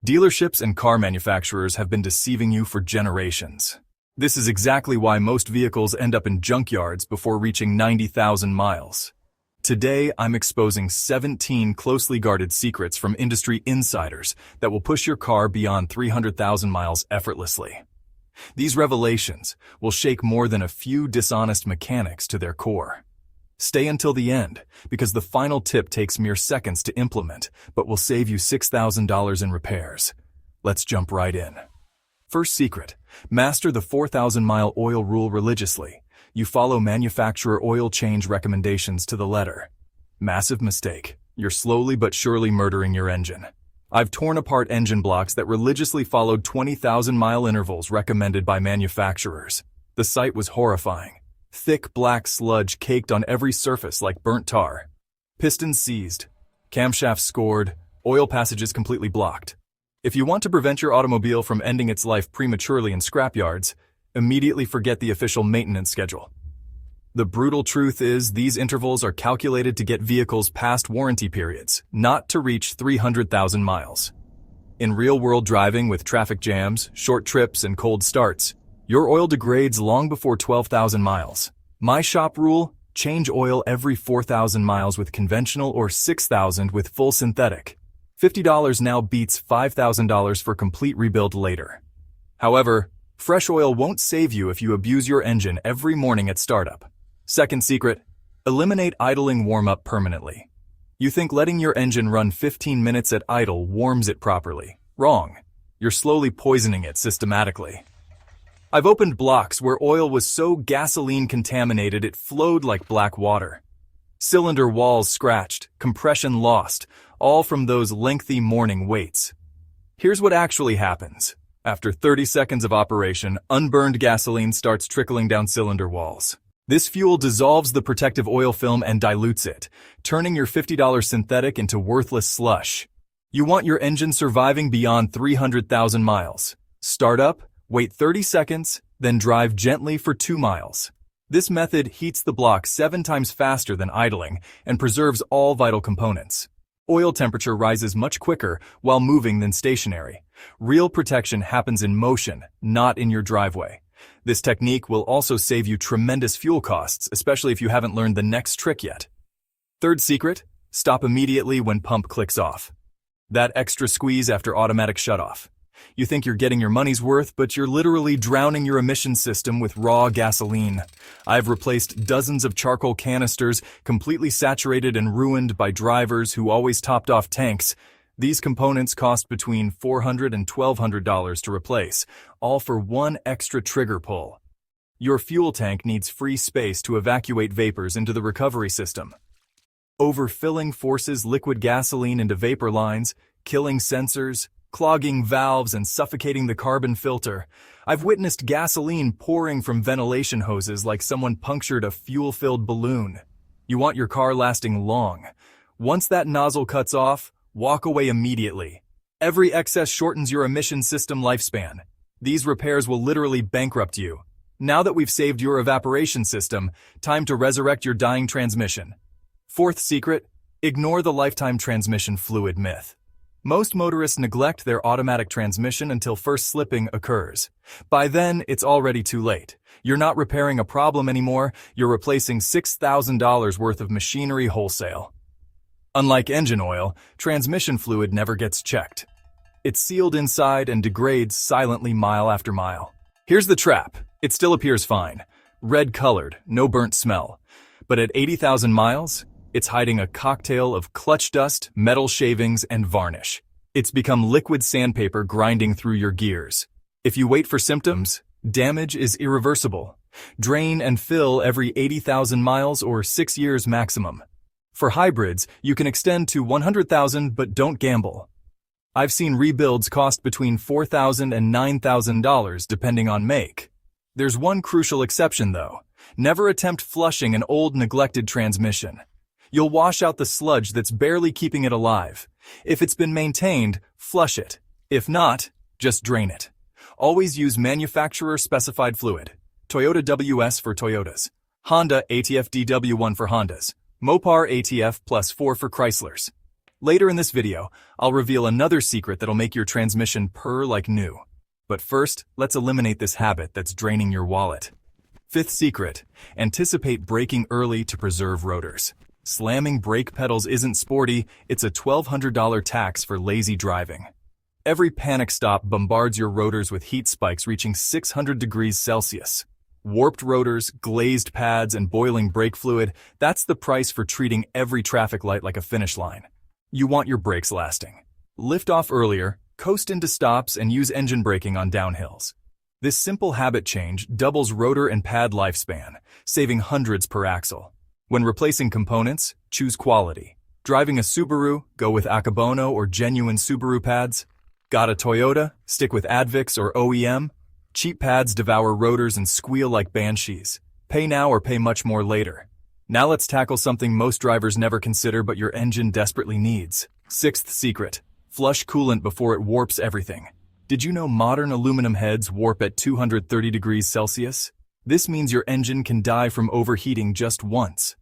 Dealerships and car manufacturers have been deceiving you for generations. This is exactly why most vehicles end up in junkyards before reaching 90,000 miles. Today, I'm exposing 17 closely guarded secrets from industry insiders that will push your car beyond 300,000 miles effortlessly. These revelations will shake more than a few dishonest mechanics to their core. Stay until the end, because the final tip takes mere seconds to implement, but will save you $6,000 in repairs. Let's jump right in. First secret, master the 4,000-mile oil rule religiously. You follow manufacturer oil change recommendations to the letter. Massive mistake. You're slowly but surely murdering your engine. I've torn apart engine blocks that religiously followed 20,000-mile intervals recommended by manufacturers. The sight was horrifying. Thick black sludge caked on every surface like burnt tar. Pistons seized, camshafts scored, oil passages completely blocked. If you want to prevent your automobile from ending its life prematurely in scrapyards, immediately forget the official maintenance schedule. The brutal truth is these intervals are calculated to get vehicles past warranty periods, not to reach 300,000 miles. In real-world driving with traffic jams, short trips, and cold starts, your oil degrades long before 12,000 miles. My shop rule, change oil every 4,000 miles with conventional or 6,000 with full synthetic. $50 now beats $5,000 for complete rebuild later. However, fresh oil won't save you if you abuse your engine every morning at startup. Second secret, eliminate idling warm-up permanently. You think letting your engine run 15 minutes at idle warms it properly. Wrong. You're slowly poisoning it systematically. I've opened blocks where oil was so gasoline-contaminated it flowed like black water. Cylinder walls scratched, compression lost, all from those lengthy morning waits. Here's what actually happens. After 30 seconds of operation, unburned gasoline starts trickling down cylinder walls. This fuel dissolves the protective oil film and dilutes it, turning your $50 synthetic into worthless slush. You want your engine surviving beyond 300,000 miles. Start up, wait 30 seconds, then drive gently for 2 miles. This method heats the block 7 times faster than idling and preserves all vital components. Oil temperature rises much quicker while moving than stationary. Real protection happens in motion, not in your driveway. This technique will also save you tremendous fuel costs, especially if you haven't learned the next trick yet. Third secret, stop immediately when pump clicks off. That extra squeeze after automatic shutoff. You think you're getting your money's worth, but you're literally drowning your emission system with raw gasoline. I've replaced dozens of charcoal canisters, completely saturated and ruined by drivers who always topped off tanks. These components cost between $400 and $1,200 to replace, all for one extra trigger pull. Your fuel tank needs free space to evacuate vapors into the recovery system. Overfilling forces liquid gasoline into vapor lines, killing sensors, clogging valves, and suffocating the carbon filter. I've witnessed gasoline pouring from ventilation hoses like someone punctured a fuel-filled balloon. You want your car lasting long. Once that nozzle cuts off, walk away immediately. Every excess shortens your emission system lifespan. These repairs will literally bankrupt you. Now that we've saved your evaporation system, time to resurrect your dying transmission. Fourth secret, ignore the lifetime transmission fluid myth. Most motorists neglect their automatic transmission until first slipping occurs. By then, it's already too late. You're not repairing a problem anymore, you're replacing $6,000 worth of machinery wholesale. Unlike engine oil, transmission fluid never gets checked. It's sealed inside and degrades silently mile after mile. Here's the trap. It still appears fine. Red-colored, no burnt smell. But at 80,000 miles, it's hiding a cocktail of clutch dust, metal shavings, and varnish. It's become liquid sandpaper grinding through your gears. If you wait for symptoms, damage is irreversible. Drain and fill every 80,000 miles or 6 years maximum. For hybrids, you can extend to 100,000, but don't gamble. I've seen rebuilds cost between $4,000 and $9,000 depending on make. There's one crucial exception though. Never attempt flushing an old neglected transmission. You'll wash out the sludge that's barely keeping it alive. If it's been maintained, flush it. If not, just drain it. Always use manufacturer-specified fluid. Toyota WS for Toyotas. Honda ATF DW1 for Hondas. Mopar ATF +4 for Chryslers. Later in this video, I'll reveal another secret that'll make your transmission purr like new. But first, let's eliminate this habit that's draining your wallet. Fifth secret, anticipate braking early to preserve rotors. Slamming brake pedals isn't sporty, it's a $1,200 tax for lazy driving. Every panic stop bombards your rotors with heat spikes reaching 600 degrees Celsius. Warped rotors, glazed pads, and boiling brake fluid, that's the price for treating every traffic light like a finish line. You want your brakes lasting. Lift off earlier, coast into stops, and use engine braking on downhills. This simple habit change doubles rotor and pad lifespan, saving hundreds per axle. When replacing components, choose quality. Driving a Subaru, go with Akabono or genuine Subaru pads. Got a Toyota? Stick with Advix or OEM. Cheap pads devour rotors and squeal like banshees. Pay now or pay much more later. Now let's tackle something most drivers never consider but your engine desperately needs. Sixth secret, flush coolant before it warps everything. Did you know modern aluminum heads warp at 230 degrees Celsius? This means your engine can die from overheating just once.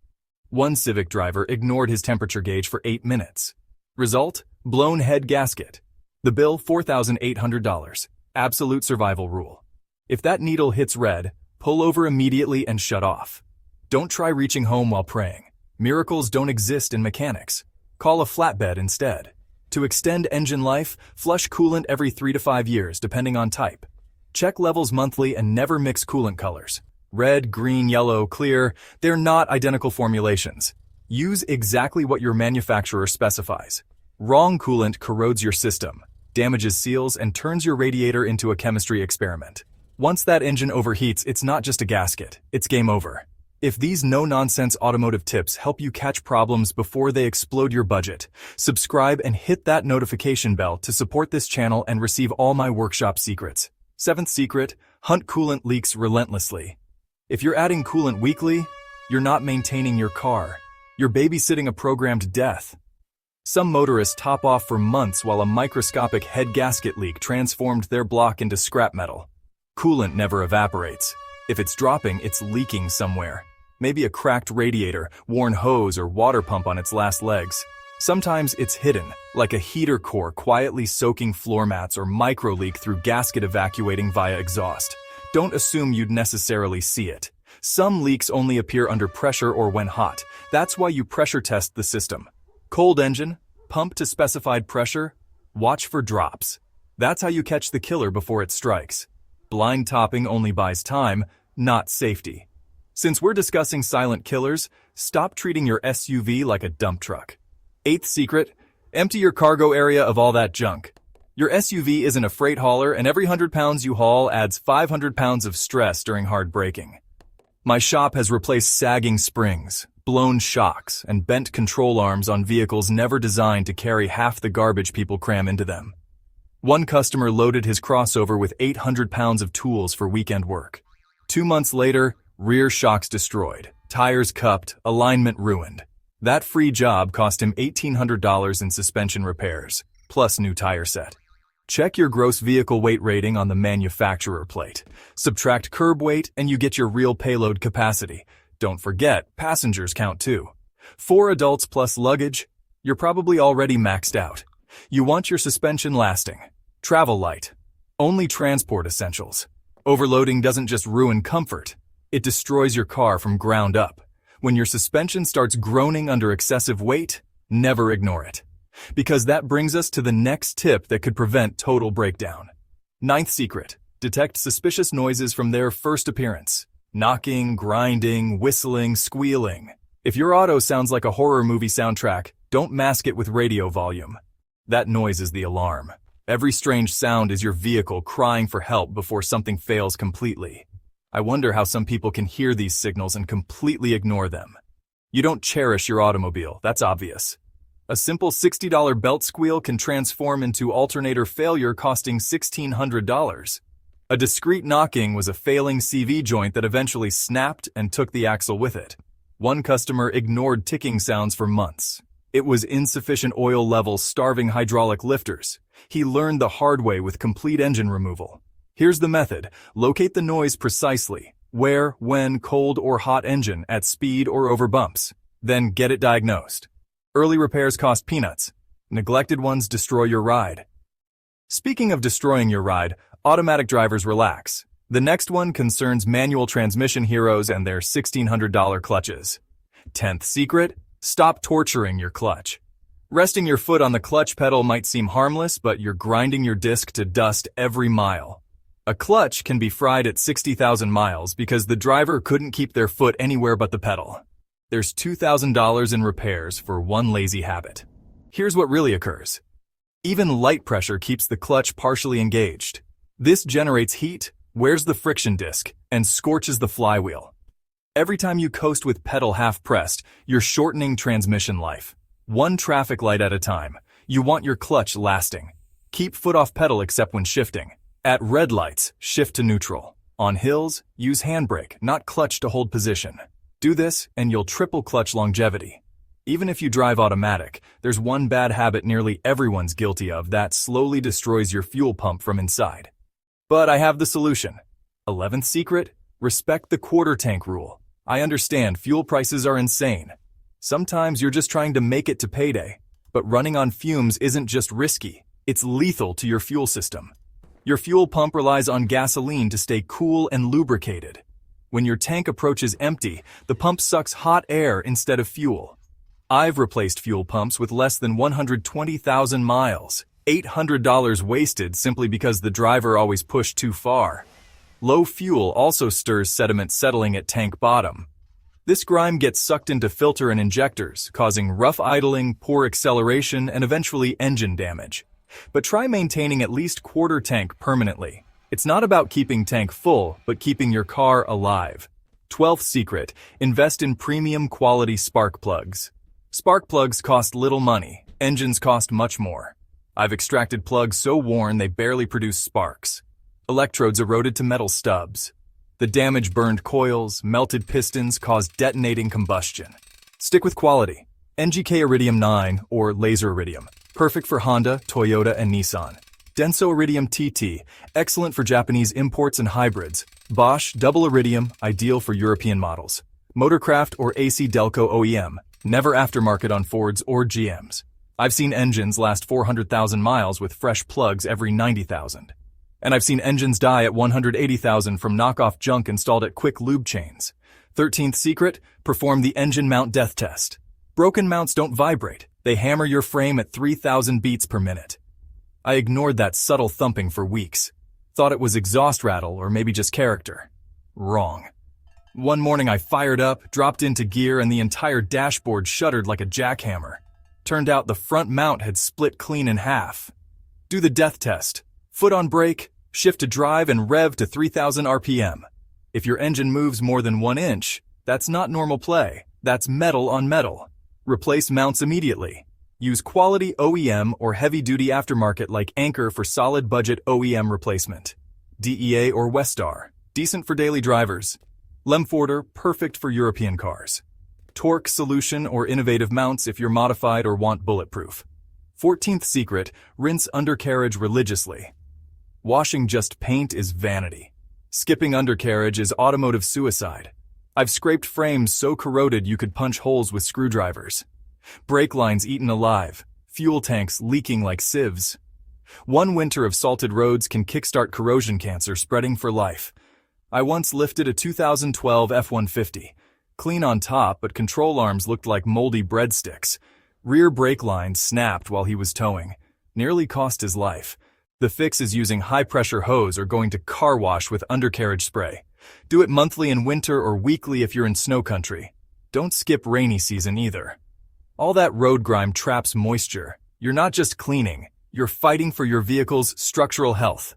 One Civic driver ignored his temperature gauge for 8 minutes. Result? Blown head gasket. The bill, $4,800. Absolute survival rule. If that needle hits red, pull over immediately and shut off. Don't try reaching home while praying. Miracles don't exist in mechanics. Call a flatbed instead. To extend engine life, flush coolant every 3 to 5 years, depending on type. Check levels monthly and never mix coolant colors. Red, green, yellow, clear, they're not identical formulations. Use exactly what your manufacturer specifies. Wrong coolant corrodes your system, damages seals, and turns your radiator into a chemistry experiment. Once that engine overheats, it's not just a gasket, it's game over. If these no-nonsense automotive tips help you catch problems before they explode your budget, subscribe and hit that notification bell to support this channel and receive all my workshop secrets. Seventh secret, hunt coolant leaks relentlessly. If you're adding coolant weekly, you're not maintaining your car. You're babysitting a programmed death. Some motorists top off for months while a microscopic head gasket leak transformed their block into scrap metal. Coolant never evaporates. If it's dropping, it's leaking somewhere. Maybe a cracked radiator, worn hose, or water pump on its last legs. Sometimes it's hidden, like a heater core quietly soaking floor mats or micro-leak through gasket evacuating via exhaust. Don't assume you'd necessarily see it. Some leaks only appear under pressure or when hot. That's why you pressure test the system. Cold engine, pump to specified pressure, watch for drops. That's how you catch the killer before it strikes. Blind topping only buys time, not safety. Since we're discussing silent killers, stop treating your SUV like a dump truck. Eighth secret, empty your cargo area of all that junk. Your SUV isn't a freight hauler, and every 100 pounds you haul adds 500 pounds of stress during hard braking. My shop has replaced sagging springs, blown shocks, and bent control arms on vehicles never designed to carry half the garbage people cram into them. One customer loaded his crossover with 800 pounds of tools for weekend work. 2 months later, rear shocks destroyed, tires cupped, alignment ruined. That free job cost him $1,800 in suspension repairs, plus new tire set. Check your gross vehicle weight rating on the manufacturer plate. Subtract curb weight and you get your real payload capacity. Don't forget, passengers count too. 4 adults plus luggage, you're probably already maxed out. You want your suspension lasting. Travel light. Only transport essentials. Overloading doesn't just ruin comfort. It destroys your car from ground up. When your suspension starts groaning under excessive weight, never ignore it. Because that brings us to the next tip that could prevent total breakdown. Ninth secret, detect suspicious noises from their first appearance. Knocking, grinding, whistling, squealing. If your auto sounds like a horror movie soundtrack, don't mask it with radio volume. That noise is the alarm. Every strange sound is your vehicle crying for help before something fails completely. I wonder how some people can hear these signals and completely ignore them. You don't cherish your automobile, that's obvious. A simple $60 belt squeal can transform into alternator failure costing $1,600. A discreet knocking was a failing CV joint that eventually snapped and took the axle with it. One customer ignored ticking sounds for months. It was insufficient oil levels starving hydraulic lifters. He learned the hard way with complete engine removal. Here's the method. Locate the noise precisely. Where, when, cold or hot engine at speed or over bumps. Then get it diagnosed. Early repairs cost peanuts. Neglected ones destroy your ride. Speaking of destroying your ride, automatic drivers relax. The next one concerns manual transmission heroes and their $1,600 clutches. 10th secret, stop torturing your clutch. Resting your foot on the clutch pedal might seem harmless, but you're grinding your disc to dust every mile. A clutch can be fried at 60,000 miles because the driver couldn't keep their foot anywhere but the pedal. There's $2,000 in repairs for one lazy habit. Here's what really occurs. Even light pressure keeps the clutch partially engaged. This generates heat, wears the friction disc, and scorches the flywheel. Every time you coast with pedal half-pressed, you're shortening transmission life. One traffic light at a time. You want your clutch lasting. Keep foot off pedal except when shifting. At red lights, shift to neutral. On hills, use handbrake, not clutch to hold position. Do this, and you'll triple clutch longevity. Even if you drive automatic, there's one bad habit nearly everyone's guilty of that slowly destroys your fuel pump from inside. But I have the solution. 11th secret, respect the quarter tank rule. I understand fuel prices are insane. Sometimes you're just trying to make it to payday. But running on fumes isn't just risky, it's lethal to your fuel system. Your fuel pump relies on gasoline to stay cool and lubricated. When your tank approaches empty, the pump sucks hot air instead of fuel. I've replaced fuel pumps with less than 120,000 miles. $800 wasted simply because the driver always pushed too far. Low fuel also stirs sediment settling at tank bottom. This grime gets sucked into filter and injectors, causing rough idling, poor acceleration, and eventually engine damage. But try maintaining at least quarter tank permanently. It's not about keeping tank full, but keeping your car alive. 12th secret, invest in premium quality spark plugs. Spark plugs cost little money, engines cost much more. I've extracted plugs so worn they barely produce sparks. Electrodes eroded to metal stubs. The damage burned coils, melted pistons caused detonating combustion. Stick with quality. NGK Iridium 9 or Laser Iridium. Perfect for Honda, Toyota, and Nissan. Denso Iridium TT, excellent for Japanese imports and hybrids. Bosch Double Iridium, ideal for European models. Motorcraft or AC Delco OEM, never aftermarket on Fords or GMs. I've seen engines last 400,000 miles with fresh plugs every 90,000. And I've seen engines die at 180,000 from knockoff junk installed at quick lube chains. 13th secret, perform the engine mount death test. Broken mounts don't vibrate. They hammer your frame at 3,000 beats per minute. I ignored that subtle thumping for weeks. Thought it was exhaust rattle or maybe just character. Wrong. One morning I fired up, dropped into gear, and the entire dashboard shuddered like a jackhammer. Turned out the front mount had split clean in half. Do the death test. Foot on brake, shift to drive, and rev to 3,000 RPM. If your engine moves more than 1 inch, that's not normal play. That's metal on metal. Replace mounts immediately. Use quality OEM or heavy-duty aftermarket like Anchor for solid budget OEM replacement. DEA or Westar, decent for daily drivers. Lemforder, perfect for European cars. Torque Solution or innovative mounts if you're modified or want bulletproof. 14th secret, rinse undercarriage religiously. Washing just paint is vanity. Skipping undercarriage is automotive suicide. I've scraped frames so corroded you could punch holes with screwdrivers. Brake lines eaten alive. Fuel tanks leaking like sieves. One winter of salted roads can kickstart corrosion cancer spreading for life. I once lifted a 2012 F-150. Clean on top, but control arms looked like moldy breadsticks. Rear brake lines snapped while he was towing. Nearly cost his life. The fix is using high-pressure hose or going to car wash with undercarriage spray. Do it monthly in winter or weekly if you're in snow country. Don't skip rainy season either. All that road grime traps moisture. You're not just cleaning, you're fighting for your vehicle's structural health.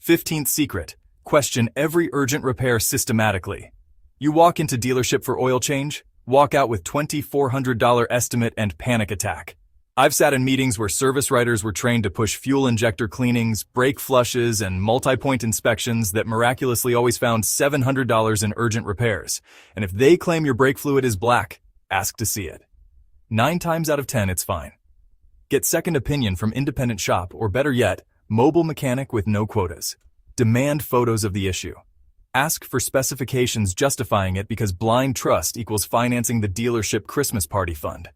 15th secret, question every urgent repair systematically. You walk into dealership for oil change, walk out with $2,400 estimate and panic attack. I've sat in meetings where service writers were trained to push fuel injector cleanings, brake flushes, and multi-point inspections that miraculously always found $700 in urgent repairs. And if they claim your brake fluid is black, ask to see it. 9 times out of 10, it's fine. Get second opinion from independent shop, or better yet, mobile mechanic with no quotas. Demand photos of the issue. Ask for specifications justifying it because blind trust equals financing the dealership Christmas party fund.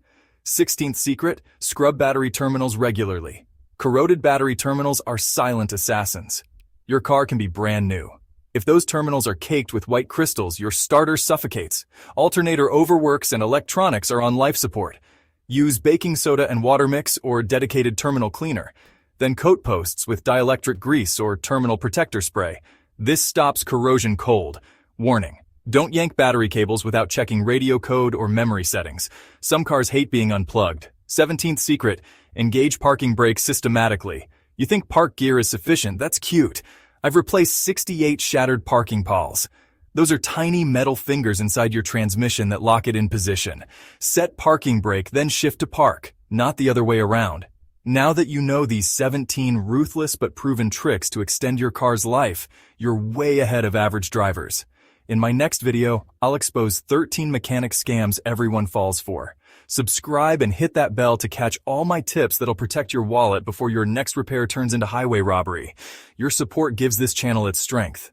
16th secret, scrub battery terminals regularly. Corroded battery terminals are silent assassins. Your car can be brand new. If those terminals are caked with white crystals, your starter suffocates. Alternator overworks and electronics are on life support. Use baking soda and water mix or dedicated terminal cleaner. Then coat posts with dielectric grease or terminal protector spray. This stops corrosion cold. Warning: don't yank battery cables without checking radio code or memory settings. Some cars hate being unplugged. 17th secret, engage parking brakes systematically. You think park gear is sufficient? That's cute. I've replaced 68 shattered parking pawls. Those are tiny metal fingers inside your transmission that lock it in position. Set parking brake, then shift to park, not the other way around. Now that you know these 17 ruthless but proven tricks to extend your car's life, you're way ahead of average drivers. In my next video, I'll expose 13 mechanic scams everyone falls for. Subscribe and hit that bell to catch all my tips that'll protect your wallet before your next repair turns into highway robbery. Your support gives this channel its strength.